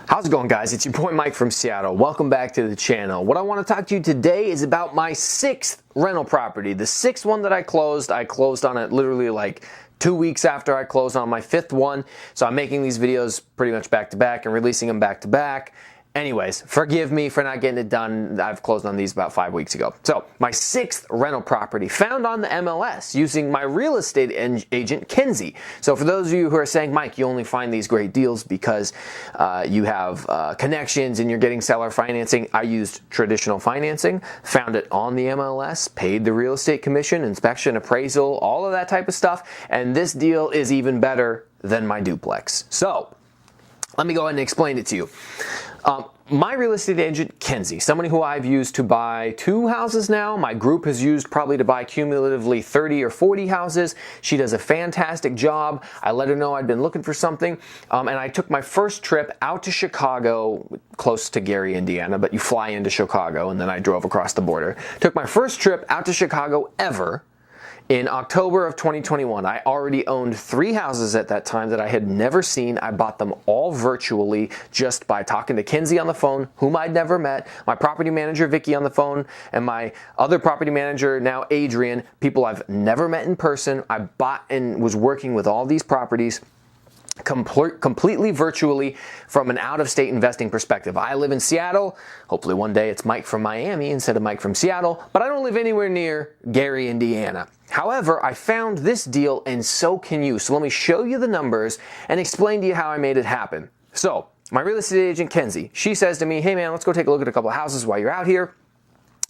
How's it going, guys? It's your boy Mike from Seattle. Welcome back to the channel. What I want to talk to you today is about my sixth rental property. The sixth one that I closed on it literally like 2 weeks after I closed on my fifth one. So I'm making these videos pretty much back to back and releasing them back to back. Anyways, forgive me for not getting it done. I've closed on these about 5 weeks ago. So my sixth rental property found on the MLS using my real estate agent, Kenzie. So for those of you who are saying, Mike, you only find these great deals because you have connections and you're getting seller financing. I used traditional financing, found it on the MLS, paid the real estate commission, inspection, appraisal, all of that type of stuff. And this deal is even better than my duplex. So let me go ahead and explain it to you. My real estate agent, Kenzie, somebody who I've used to buy 2 houses now. My group has used probably to buy cumulatively 30 or 40 houses. She does a fantastic job. I let her know I'd been looking for something. And I took my first trip out to Chicago, close to Gary, Indiana, but you fly into Chicago, and then I drove across the border. Took my first trip out to Chicago ever in October of 2021. I already owned 3 houses at that time that I had never seen. I bought them all virtually just by talking to Kenzie on the phone, whom I'd never met, my property manager, Vicky, on the phone, and my other property manager, now Adrian, people I've never met in person. I bought and was working with all these properties completely virtually from an out-of-state investing perspective. I live in Seattle. Hopefully one day it's Mike from Miami instead of Mike from Seattle, but I don't live anywhere near Gary, Indiana. However, I found this deal, and so can you. So let me show you the numbers and explain to you how I made it happen. So my real estate agent, Kenzie, she says to me, hey man, let's go take a look at a couple of houses while you're out here.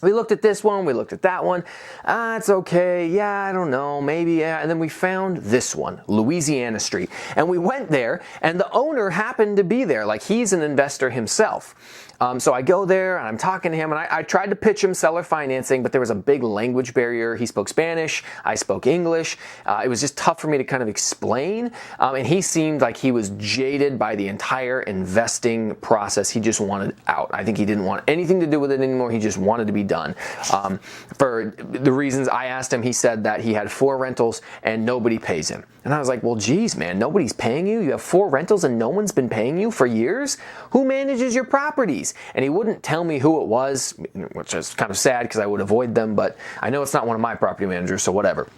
We looked at this one, we looked at that one. It's okay, yeah, I don't know, maybe, yeah. And then we found this one, Louisiana Street. And we went there, and the owner happened to be there, like he's an investor himself. So I go there, and I'm talking to him, and I tried to pitch him seller financing, but there was a big language barrier. He spoke Spanish, I spoke English. It was just tough for me to kind of explain. And he seemed like he was jaded by the entire investing process. He just wanted out. I think he didn't want anything to do with it anymore. He just wanted to be done. For the reasons I asked him, he said that he had 4 rentals and nobody pays him. And I was like, well, geez, man, nobody's paying you? You have 4 rentals and no one's been paying you for years? Who manages your properties? And he wouldn't tell me who it was, which is kind of sad because I would avoid them, but I know it's not one of my property managers, so whatever.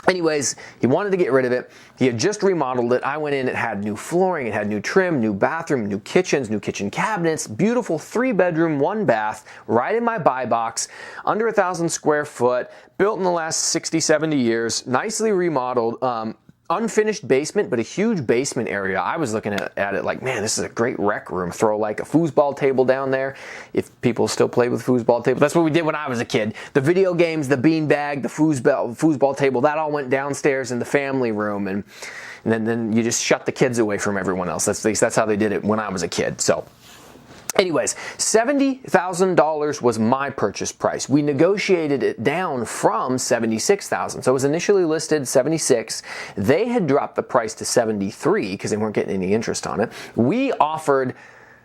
Anyways, he wanted to get rid of it. He had just remodeled it. I went in, it had new flooring, it had new trim, new bathroom, new kitchens, new kitchen cabinets, beautiful 3-bedroom, 1 bath, right in my buy box, under 1,000 square foot, built in the last 60, 70 years, nicely remodeled, unfinished basement, but a huge basement area. I was looking at it like, man, this is a great rec room. Throw like a foosball table down there. If people still play with foosball tables. That's what we did when I was a kid. The video games, the beanbag, the foosball table, that all went downstairs in the family room. And then you just shut the kids away from everyone else. At least that's how they did it when I was a kid. So anyways, $70,000 was my purchase price. We negotiated it down from $76,000. So it was initially listed $76,000. They had dropped the price to $73,000 because they weren't getting any interest on it.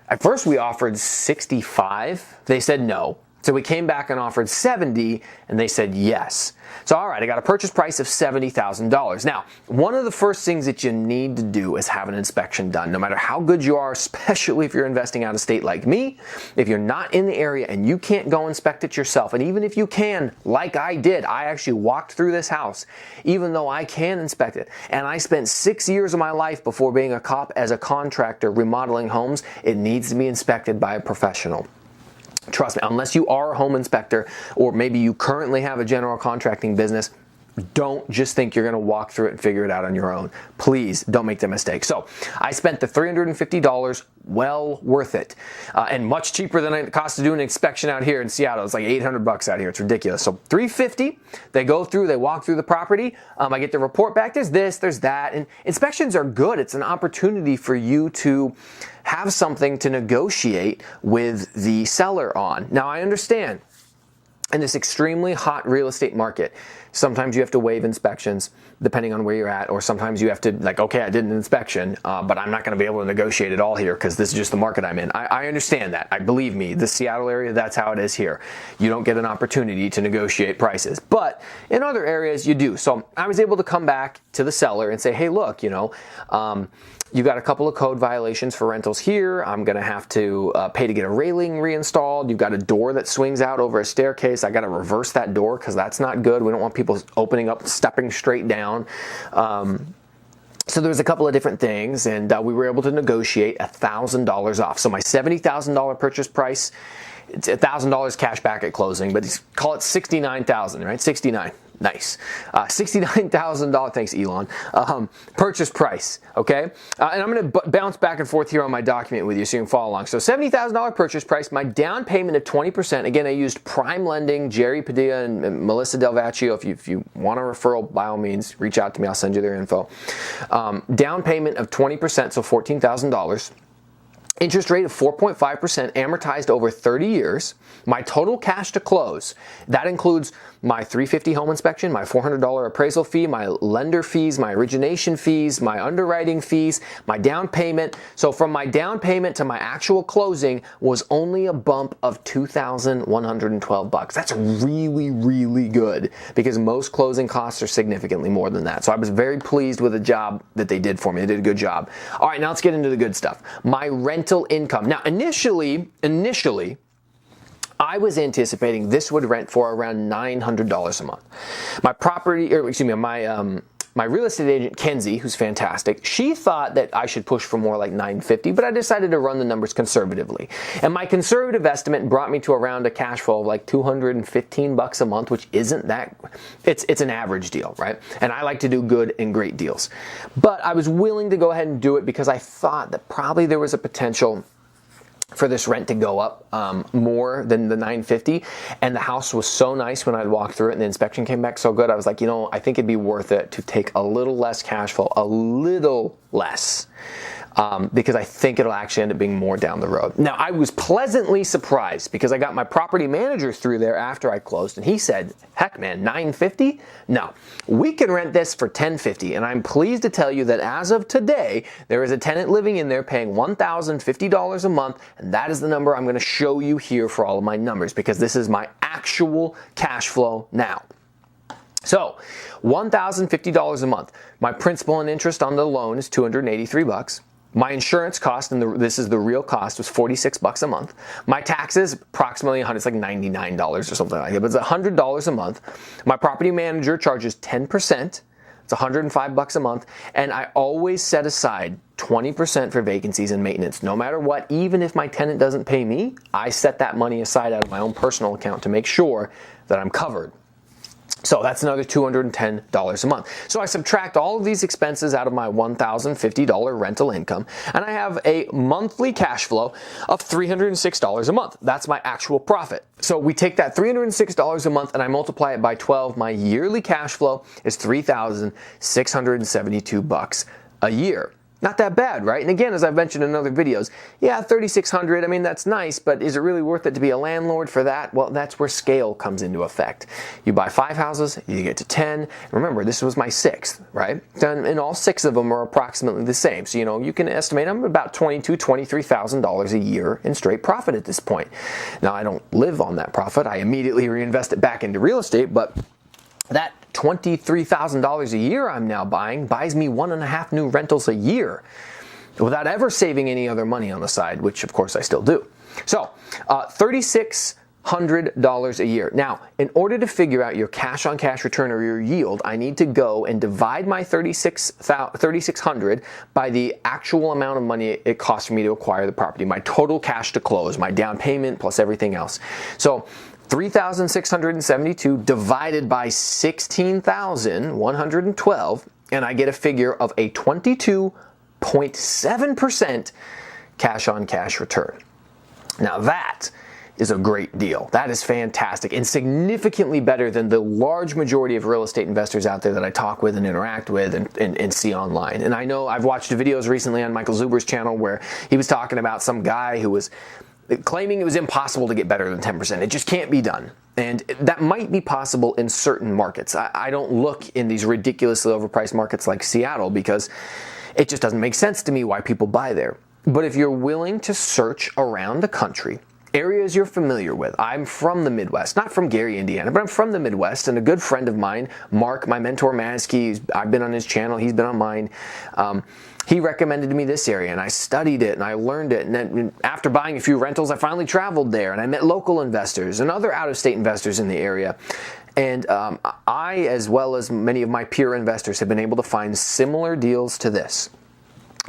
At first we offered $65,000. They said no. So we came back and offered $70,000, and they said yes. So all right, I got a purchase price of $70,000. Now, one of the first things that you need to do is have an inspection done. No matter how good you are, especially if you're investing out of state like me, if you're not in the area and you can't go inspect it yourself, and even if you can, like I did, I actually walked through this house, even though I can inspect it. And I spent 6 years of my life before being a cop as a contractor remodeling homes. It needs to be inspected by a professional. Trust me, unless you are a home inspector or maybe you currently have a general contracting business, don't just think you're going to walk through it and figure it out on your own. Please don't make that mistake. So I spent the $350, well worth it, and much cheaper than it costs to do an inspection out here in Seattle. It's like $800 out here. It's ridiculous. So $350, they go through, they walk through the property. I get the report back. There's this, there's that, and inspections are good. It's an opportunity for you to have something to negotiate with the seller on. Now I understand, in this extremely hot real estate market, sometimes you have to waive inspections. depending on where you're at, or sometimes you have to, like, okay, I did an inspection, but I'm not going to be able to negotiate it all here because this is just the market I'm in. I understand that. Believe me, the Seattle area, that's how it is here. You don't get an opportunity to negotiate prices, but in other areas you do. So I was able to come back to the seller and say, hey, look, you know, you got a couple of code violations for rentals here. I'm going to have to pay to get a railing reinstalled. You've got a door that swings out over a staircase. I got to reverse that door because that's not good. We don't want people opening up, stepping straight down. So there was a couple of different things, and we were able to negotiate $1,000 off. So my $70,000 purchase price, it's $1,000 cash back at closing, but call it $69,000, right? 69. Nice. $69,000, thanks Elon, purchase price, okay? And I'm going to bounce back and forth here on my document with you so you can follow along. So $70,000 purchase price, my down payment of 20%. Again, I used Prime Lending, Jerry Padilla and Melissa Del Vecchio. If you want a referral, by all means, reach out to me. I'll send you their info. Down payment of 20%, so $14,000. Interest rate of 4.5% amortized over 30 years. My total cash to close, that includes my $350 home inspection, my $400 appraisal fee, my lender fees, my origination fees, my underwriting fees, my down payment. So from my down payment to my actual closing was only a bump of $2,112. That's really, really good because most closing costs are significantly more than that. So I was very pleased with the job that they did for me. They did a good job. All right, now let's get into the good stuff. My rental income. Now, initially, I was anticipating this would rent for around $900 a month. My real estate agent, Kenzie, who's fantastic, she thought that I should push for more like $950, but I decided to run the numbers conservatively. And my conservative estimate brought me to around a cash flow of like $215 a month, which isn't that, it's an average deal, right? And I like to do good and great deals. But I was willing to go ahead and do it because I thought that probably there was a potential for this rent to go up more than the $950, and the house was so nice when I walked through it and the inspection came back so good. I was like, you know, I think it'd be worth it to take a little less cash flow, a little less, because I think it'll actually end up being more down the road. Now, I was pleasantly surprised because I got my property manager through there after I closed, and he said, heck man, $950? No, we can rent this for $1050, and I'm pleased to tell you that as of today, there is a tenant living in there paying $1,050 a month, and that is the number I'm going to show you here for all of my numbers because this is my actual cash flow now. So, $1,050 a month. My principal and interest on the loan is $283. My insurance cost, and this is the real cost, was $46 a month. My taxes, approximately $100, it's like $99 or something like that, but it's $100 a month. My property manager charges 10%. It's $105 a month, and I always set aside 20% for vacancies and maintenance. No matter what, even if my tenant doesn't pay me, I set that money aside out of my own personal account to make sure that I'm covered. So that's another $210 a month. So I subtract all of these expenses out of my $1,050 rental income, and I have a monthly cash flow of $306 a month. That's my actual profit. So we take that $306 a month and I multiply it by 12. My yearly cash flow is $3,672 a year. Not that bad, right? And again, as I've mentioned in other videos, yeah, $3,600, I mean, that's nice, but is it really worth it to be a landlord for that? Well, that's where scale comes into effect. You buy 5 houses, you get to 10. Remember, this was my 6th, right? And all 6 of them are approximately the same. So, you know, you can estimate I'm about $22,000, $23,000 a year in straight profit at this point. Now, I don't live on that profit. I immediately reinvest it back into real estate, but that $23,000 a year I'm now buying buys me 1.5 new rentals a year without ever saving any other money on the side, which of course I still do. So $3,600 a year. Now, in order to figure out your cash on cash return or your yield, I need to go and divide my $3,600 by the actual amount of money it costs for me to acquire the property, my total cash to close, my down payment plus everything else. So 3,672 divided by 16,112, and I get a figure of a 22.7% cash on cash return. Now that is a great deal. That is fantastic and significantly better than the large majority of real estate investors out there that I talk with and interact with and see online. And I know I've watched videos recently on Michael Zuber's channel where he was talking about some guy who was claiming it was impossible to get better than 10%. It just can't be done. And that might be possible in certain markets. I don't look in these ridiculously overpriced markets like Seattle because it just doesn't make sense to me why people buy there. But if you're willing to search around the country, areas you're familiar with. I'm from the Midwest, not from Gary, Indiana, but I'm from the Midwest, and a good friend of mine, Mark, my mentor, Maskey, I've been on his channel, he's been on mine. He recommended to me this area, and I studied it, and I learned it, and then after buying a few rentals, I finally traveled there, and I met local investors and other out-of-state investors in the area. And I, as well as many of my peer investors, have been able to find similar deals to this.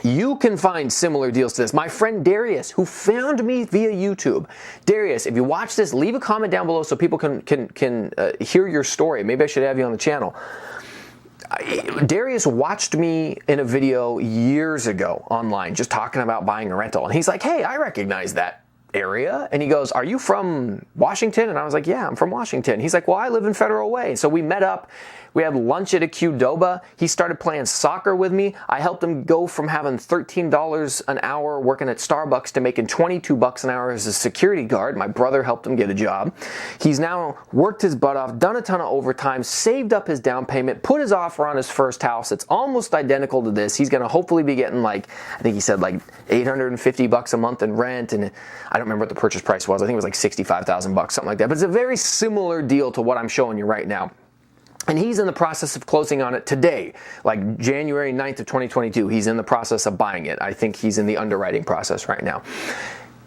You can find similar deals to this. My friend Darius, who found me via YouTube. Darius, if you watch this, leave a comment down below so people can hear your story. Maybe I should have you on the channel. Darius watched me in a video years ago online, just talking about buying a rental. And he's like, hey, I recognize that area. And he goes, are you from Washington? And I was like, yeah, I'm from Washington. He's like, well, I live in Federal Way. So we met up. We had lunch at a Qdoba. He started playing soccer with me. I helped him go from having $13 an hour working at Starbucks to making $22 an hour as a security guard. My brother helped him get a job. He's now worked his butt off, done a ton of overtime, saved up his down payment, put his offer on his first house. It's almost identical to this. He's going to hopefully be getting like, I think he said like $850 a month in rent. And I don't remember what the purchase price was. I think it was like $65,000, something like that. But it's a very similar deal to what I'm showing you right now. And he's in the process of closing on it today, like January 9th of 2022. He's in the process of buying it. I think he's in the underwriting process right now.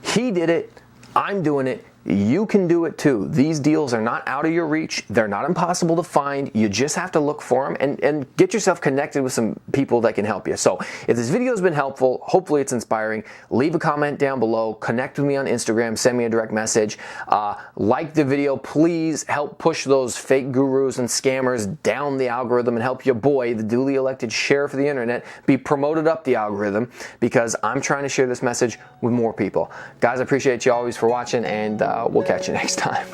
He did it. I'm doing it. You can do it too. These deals are not out of your reach. They're not impossible to find. You just have to look for them and get yourself connected with some people that can help you. So if this video has been helpful, hopefully it's inspiring, leave a comment down below, connect with me on Instagram, send me a direct message, like the video, please help push those fake gurus and scammers down the algorithm and help your boy, the duly elected sheriff of the internet, be promoted up the algorithm because I'm trying to share this message with more people. Guys, I appreciate you always for watching, and we'll catch you next time.